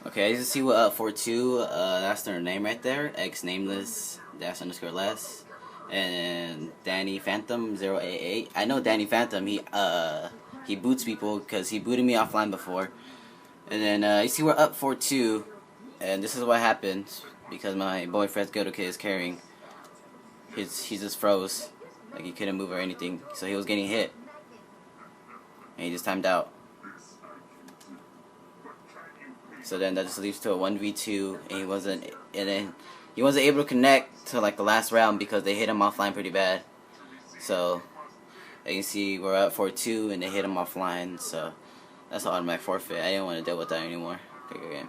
Okay, as you see what 4-2, that's their name right there. X nameless dash underscore less. And Danny Phantom 088. I know Danny Phantom, he boots people because he booted me offline before. And then you see we're up 4-2, and this is what happened because my boyfriend's Goto Kid is carrying. He just froze, like he couldn't move or anything, so he was getting hit, and he just timed out. So then that just leads to a 1v2, and he wasn't able to connect to like the last round because they hit him offline pretty bad. So you can see we're up 4-2, and they hit him offline. So that's an automatic forfeit. I didn't want to deal with that anymore. Pick a game.